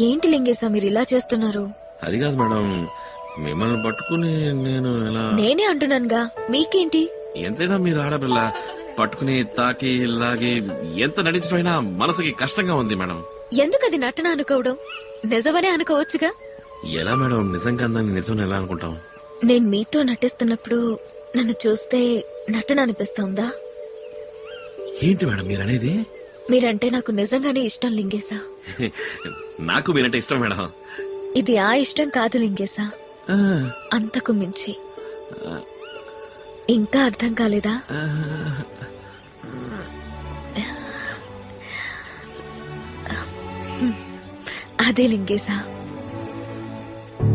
ఏంటి లింగేశా మీరు ఇలా చేస్తున్నారు? అది కాదు మేడం, మిమ్మల్ని పట్టుకుని నేను ఇలా. నేనే అంటున్నానుగా, మీకేంటి? ఎంతైనా మీరు ఆడపిల్ల, పట్టుకుని తాకి లాగి ఎంత నటించడమైనా మనసుకి కష్టంగా ఉంది మేడం. ఎందుకు అది నటన అనుకోవడం? నిజమనే అనుకోవచ్చుగా. ఎలా మేడం నిజంగా అందాన్ని నిజం ఎలా అనుకుంటాం? నేను మీతో నటిస్తున్నప్పుడు నన్ను చూస్తే నటన అనిపిస్తోందా? ఏంటి మేడం మీరనేది? మీరంటే నాకు నిజంగానే ఇష్టం లింగేశా. నాకు మీరంటే ఇష్టం మేడం. ఇది ఆ ఇష్టం కాదు లింగేశా, ఆ, అంతకు మించి. ఇంకా అర్థం కాలేదా? అదే లింగేశా.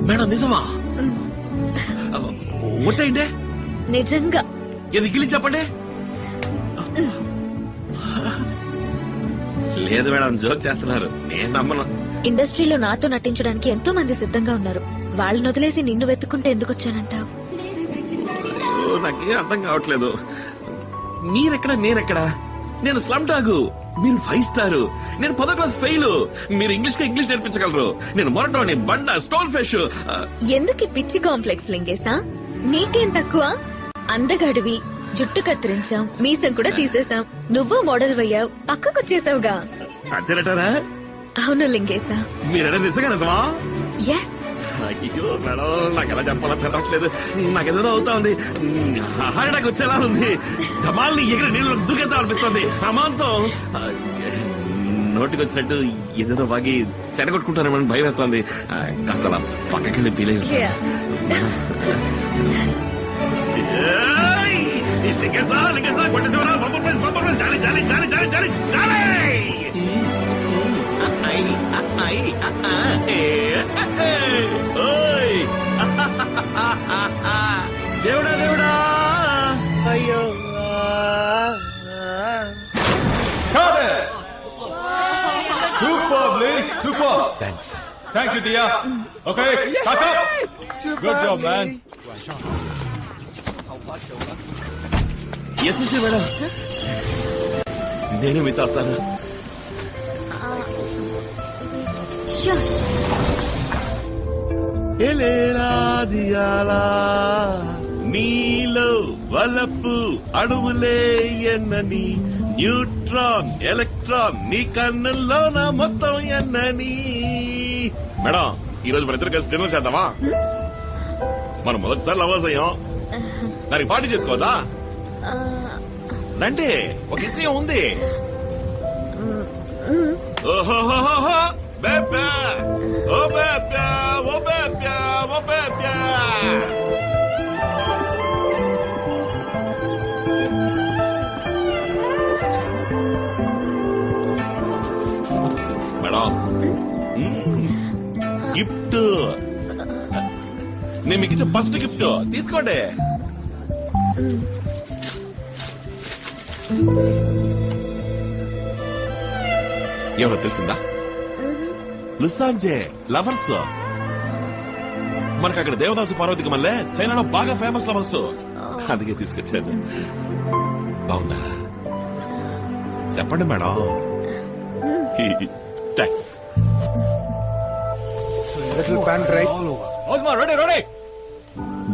మేడం నిజమా? ఒట్టయిందే నిజంగా. ఇది గిలి చెప్పండి. లేదు మేడం, జోక్ చేస్తున్నారు, నేను నమ్మను. ఇండస్ట్రీలో నాతో నటించడానికి ఎంతో మంది సిద్ధంగా ఉన్నారు. వాళ్ళని వదిలేసి నిన్ను వెతుక్కుంటే ఎందుకు వచ్చానంటావు? నాకేం అర్థం కావట్లేదు. మీరెక్కడ నేనెక్కడ? నేను స్లమ్ డాగు, మీరు 5 స్టార్, నేను 10వ క్లాస్ ఫెయిల్. మీరు ఇంగ్లీష్ నేర్పించగలరు, నేను మొరటోని, బండ, స్టోన్ ఫిష్. ఎందుకు ఈ పిచ్చి కాంప్లెక్స్ లింగేశా? నీకేం తక్కువ? అందగాడివి, జుట్టు కత్తిరించాం, మీసం కూడా తీసేశాం, నువ్వు మోడల్ అయ్యావు, పక్కకొచ్చేసావుగా. అంతేనటారా? అవును లింగేశా. మీరనే నిజమా? ఎస్. అయ్యో మేడం, నాకు ఎలా చెప్పాలో తెలవట్లేదు. నాకేదో అవుతా ఉంది, హార్ట్ వచ్చేలా ఉంది. ధమాల్ని ఎగిరి నీళ్ళు దూకేద్దాం అనిపిస్తుంది. అమాంతం నోటికి వచ్చినట్టు ఏదేదో వాగి సెడగొట్టుకుంటానేమని భయం వేస్తుంది. కాస్త అలా పక్కకెళ్ళి ఫీల్ అయ్యి దేవుడా దేవుడా అయ్యో. Superb, Lee. Superb. Thanks. Thank you, Dia. Okay, pack up. Good job, man. Yes madam, నేను మీతో వస్తాను. నీలో వలపు అణువులే ఎన్నని, న్యూట్రాన్ ఎలక్ట్రాన్ నీ కన్నుల్లో నా మొత్తం ఎన్నని. మేడం, ఈ రోజు మన ఇద్దరు కలిసి డిన్నర్ చేద్దామా? మనం మొదటిసారి లవర్స్ అయ్యాం, దానికి పార్టీ చేసుకోవద్దా? రండి, ఒక విషయం ఉంది. ఓహోహోహో బేబా, ఓ బేబా, ఓ బేబా, ఓ బేబా. మేడం, గిఫ్ట్ నేను మీకు ఇచ్చే ఫస్ట్ గిఫ్ట్ తీసుకోండి. ఎవరో తెలిసిందా? లుసాంజే లవర్స్. మనకు అక్కడ దేవదాసు పార్వతికి మళ్ళీ చైనాలో బాగా ఫేమస్ లవర్స్, అందుకే తీసుకొచ్చాను. బాగుందా? చెప్పండి మేడం. థ్యాంక్స్.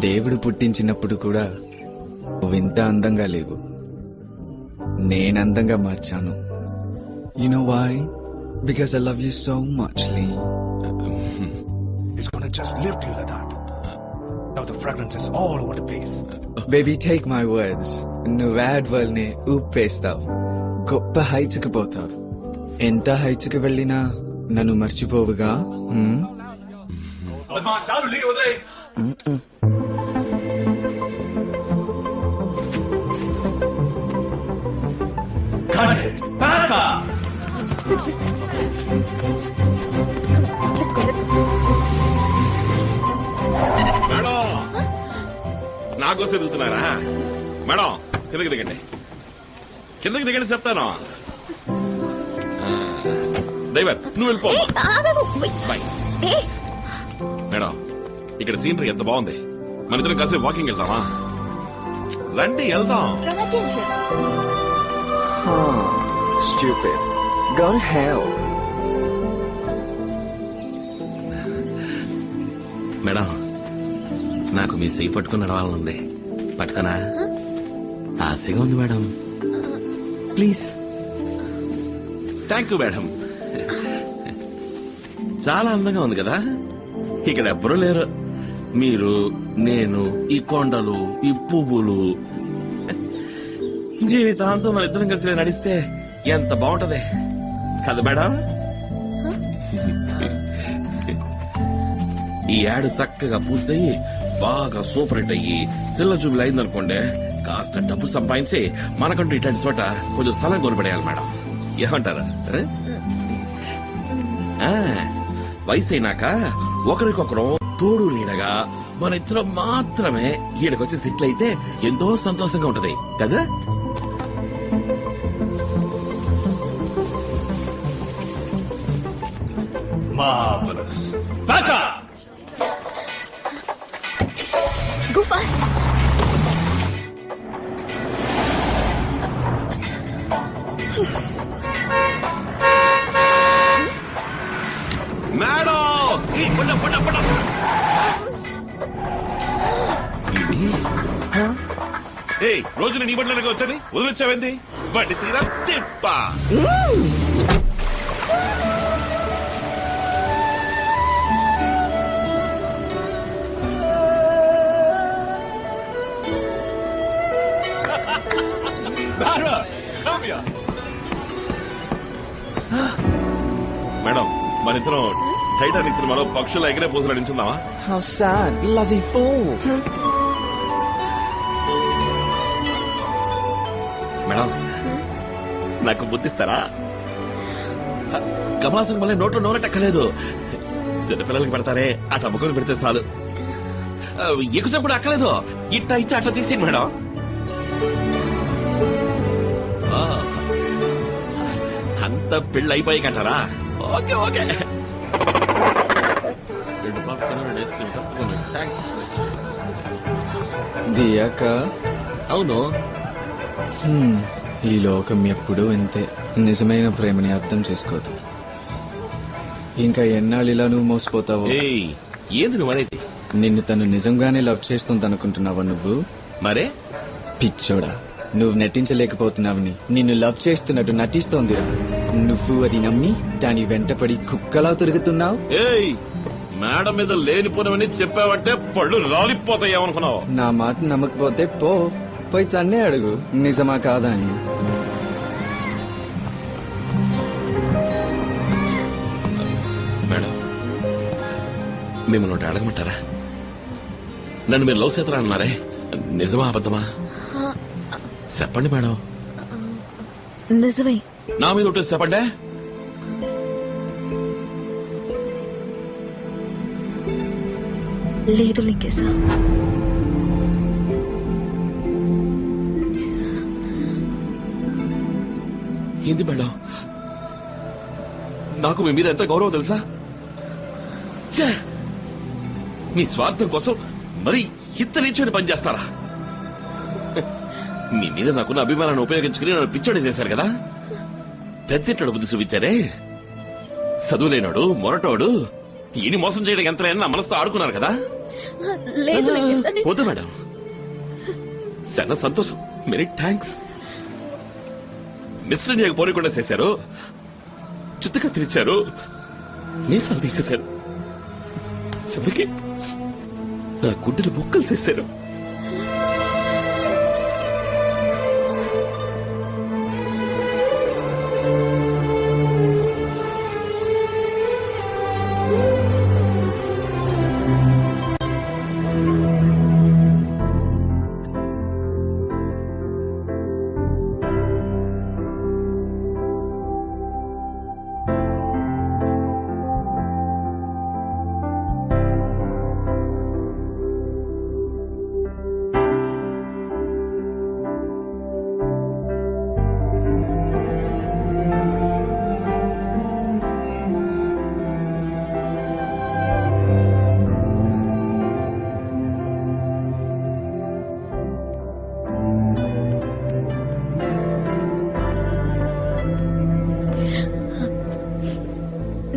దేవుడు పుట్టించినప్పుడు కూడా నువ్వింత అందంగా లేవు, నేనందంగా మార్చాను. You know why? Because I love you so much, Lee. It's gonna just lift you like that. Now the fragrance is all over the place. Baby, take my words. నువ్వు add world ని ఊపేస్తావు, గొప్ప heights కి పోతావు. ఎంత heights కి వెళ్ళినా నన్ను మర్చిపోవుగా. Cut it! Back up! Madam, నాకోసం ఎదుగుతున్నారా? మేడం, కిందకి దిగండి, కిందకి దిగండి చెప్తాను. డ్రైవర్ నువ్వు వెళ్ళిపో. బాయ్. మేడం, ఇక్కడ సీనరీ ఎంత బాగుంది, మన ఇద్దరం కాసేపు వాకింగ్ వెళ్దామా? రండి వెళ్దాం. Stupid. Go to hell. Madam నాకు మీ చెయ్యి పట్టుకుని నడవాలనుంది. పట్టుకనా? ఆశగా ఉంది madam. Please. Thank you madam. చాలా అందంగా ఉంది కదా. ఇక్కడ ఎవ్వరూ లేరు. మీరు, నేను, ఈ కొండలు, ఈ పువ్వులు, జీవితాంతం మన ఇద్దరం కలిసి నడిస్తే ఎంత బాగుంటది కదా మేడం. ఈ యాడ్ చక్కగా పూర్తయి బాగా సూపర్ హిట్ అయ్యి సిల్ల చూపులు అయిందనుకోండి, కాస్త డబ్బు సంపాదించి మనకంటూ ఇట్లాంటి చోట కొంచెం స్థలం కొనిపడేయాలి మేడం. ఏమంటారు? వయసు అయినాక ఒకరికొకరు తోడు నీడగా మన ఇద్దరం మాత్రమే ఈడకొచ్చి సెటిల్ అయితే ఎంతో సంతోషంగా ఉంటది కదా. Marvelous. Back up! Go fast. Madam రోజున నీ బండ్లకి వచ్చేది వదిలిచ్చావేంది? బండి తీరా తిప్ప. మేడం మన ఇద్దరం టైటానిక్ సినిమాలో పక్షుల ఎగిరే పూసలు నడించుందామా? How sad, bloody fool. Madam నాకు బుద్ధిస్తారా? కమలాసన్ మళ్ళీ నోట్లో నోనెట్టక్కలేదు. చిన్నపిల్లలకి పెడతారే ఆ టబ్బుకొని పెడితే చాలు. ఎక్కువసేపు కూడా అక్కలేదు. ఇట్ట ఇచ్చి అట్లా తీసేయండి మేడం. అంత పెళ్ళి అయిపోయి కంటారా? Okay okay. 2 popcorn 2 ice cream తప్పకుండా. థ్యాంక్స్. దియాక, అవును. ఈ లోకం ఎప్పుడూ ఇంతే. నిజమైన ప్రేమని అర్థం చేసుకోదు. ఇంకా ఎన్నాళ్ళు ఇలా నువ్వు మోసపోతావు? ఏయ్, ఏంది నువ్వు అనేది? నిన్ను తను నిజంగానే లవ్ చేస్తుంది అనుకుంటున్నావా నువ్వు? మరే పిచ్చోడా, నువ్వు నటించలేకపోతున్నావని నిన్ను లవ్ చేస్తున్నట్టు నటిస్తోందిరా. నువ్వు అది నమ్మి దాని వెంటపడి కుక్కలా తిరుగుతున్నావు. ఏయ్, మేడం మీద లేనిపోనవని చెప్పావంటే పళ్ళు రాలిపోతాయేమనుకున్నావు? నా మాట నమ్మకపోతే పోయి తన్నే అడుగు నిజమా కాదా అని. మేడం మిమ్మల్ని ఒకటి అడగమంటారా? నన్ను మీరు లవ్ చేస్తారా అన్నారే, నిజమా అబద్ధమా చెప్పండి మేడం. నిజమే. నా మీద ఒకటి చెప్పండి. లేదు లింగేశా. ఏంది మేడం, నాకు మీ మీద ఎంత గౌరవం తెలుసా? ఛే! మీ స్వార్థం కోసం మరి ఇంత నీచని పని చేస్తారా? మీ మీద నాకున్న అభిమానాన్ని ఉపయోగించుకుని నన్ను పిచ్చోడి చేశారు కదా. పెద్దింటాడు బుద్ధి చూపించారే. చదువులేనాడు మొరటోడు ఈయన మోసం చేయడం ఎంత నా మనసుతో ఆడుకున్నారు కదా. లేదు లింగేశా. వద్దు మేడం, చాలా సంతోషం. Many thanks. మిస్టర్ ఇండియాకు పోనీకుండా చేశారు, చుట్టుగా తెరిచారు, మీసాలు తీసేశారు, చివరికి నా గుడ్డలు ముక్కలు చేశారు.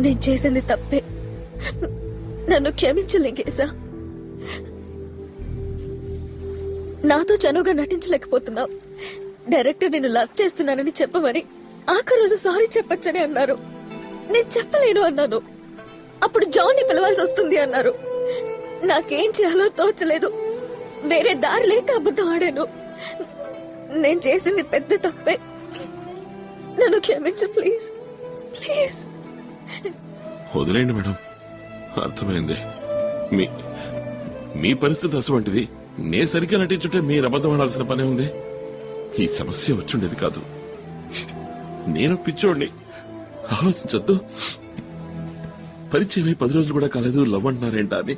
నేను చేసింది తప్పే. నన్ను క్షమించు లింగేశా. నాతో చనువుగా నటించలేకపోతున్నావు. డైరెక్టర్ నిన్ను లవ్ చేస్తున్నానని చెప్పమని ఆఖరి రోజు సారీ చెప్పొచ్చని అన్నారు. నేను చెప్పలేను అన్నాను. అప్పుడు జాన్ ని పిలవాల్సి వస్తుంది అన్నారు. నాకేం చేయాలో తోచలేదు. వేరే దారి లేక అబద్ధం ఆడాను. నేను చేసింది పెద్ద తప్పే. నన్ను క్షమించు ప్లీజ్, ప్లీజ్. వదిలేండి మేడం, అర్థమైంది. మీ పరిస్థితి అటువంటిది. నే సరిగ్గా నటించుంటే మీరు అబద్ధం ఆడాల్సిన పనే ఉంది. ఈ సమస్య వచ్చుండేది కాదు. నేను పిచ్చోడిని, ఆలోచించొద్దు. పరిచయం 10 రోజులు కూడా కాలేదు, లవ్ అంటున్నారేంటా అని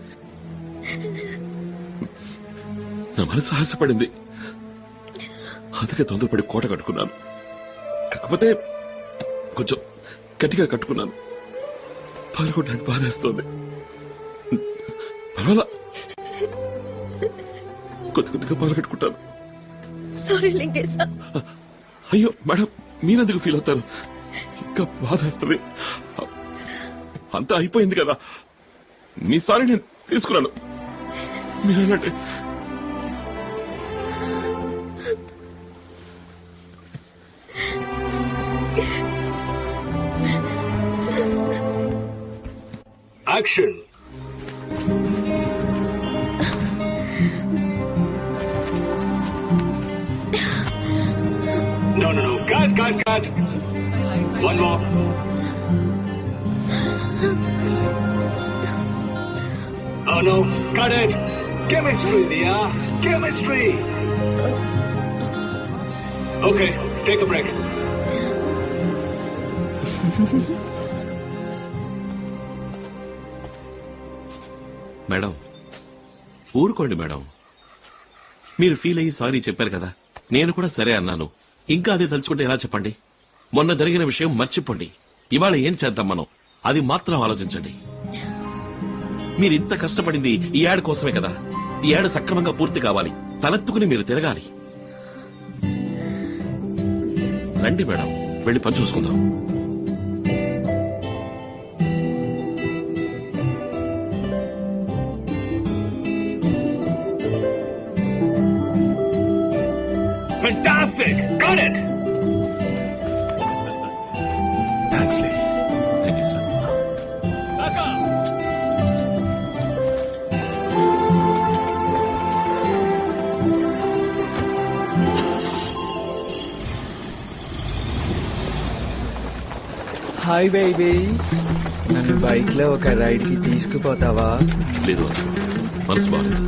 నా మనసు ఆశపడింది. అందుకే తొందరపడి కోట కట్టుకున్నాను. కాకపోతే కొంచెం గట్టిగా కట్టుకున్నాను. పాల్గొనడానికి బాధేస్తోంది. పర్వాలా, కొద్దిగా పాల్గొట్టుకుంటాను. సారీ లింగేశా. అయ్యో మేడం, మీరెందుకు ఫీల్ అవుతారు? ఇంకా బాధేస్తుంది. అంతా అయిపోయింది కదా. మీ సారీ నేను తీసుకున్నాను. మీరేనంటే Action. No. Cut. One more. Oh no, cut it. Chemistry, Leah. Chemistry. Okay, take a break. Madam, ఊరుకోండి మేడం. మీరు ఫీల్ అయ్యి సారీ చెప్పారు కదా, నేను కూడా సరే అన్నాను. ఇంకా అదే తలుచుకుంటే ఎలా చెప్పండి? మొన్న జరిగిన విషయం మర్చిపోండి. ఇవాళ ఏం చేద్దాం మనం, అది మాత్రం ఆలోచించండి. మీరు ఇంత కష్టపడింది ఈ యాడ్ కోసమే కదా. ఈ యాడ్ సక్రమంగా పూర్తి కావాలి. తలెత్తుకుని మీరు తిరగాలి. రండి మేడం, వెళ్ళి పని చూసుకుందాం. Fantastic! Got it! Thanks, Lee. Thank you sir. Hi baby, నన్ను బైక్ లో ఒక రైడ్ కి తీసుకుపోతావా? లేదు అసలు, మనసు బాగాలేదు.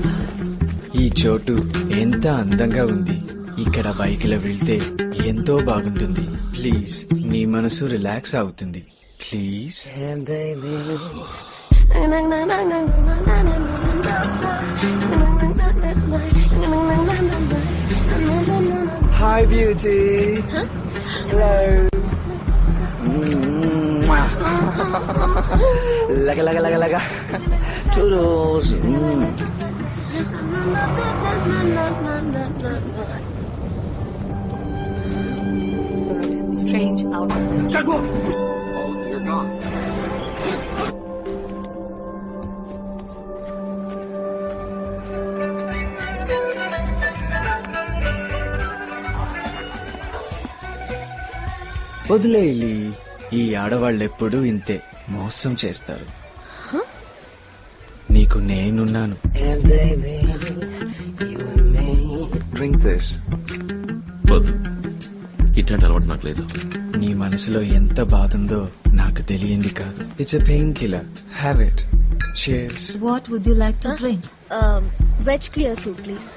ఈ చోటు ఎంత అందంగా ఉంది. ఇక్కడ బైక్ లో వెళ్తే ఎంతో బాగుంటుంది. ప్లీజ్, నీ మనసు రిలాక్స్ అవుతుంది. ప్లీజ్. Hi beauty. హలో. లగ లగ లగ లగ టూరోస్. Strange outfit. Oh, you're gone. వదిలేయి. ఈ ఆడవాళ్ళెప్పుడూ ఇంతే, మోసం చేస్తారు. నీకు నేనున్నాను. Drink this. వద్దు, ఇట్లాంటి అలవాటు నాకు లేదు. నీ మనసులో ఎంత బాధ ఉందో నాకు తెలియంది కాదు. It's a pain killer. Have it. Cheers. What would you like to drink? Veg clear soup please.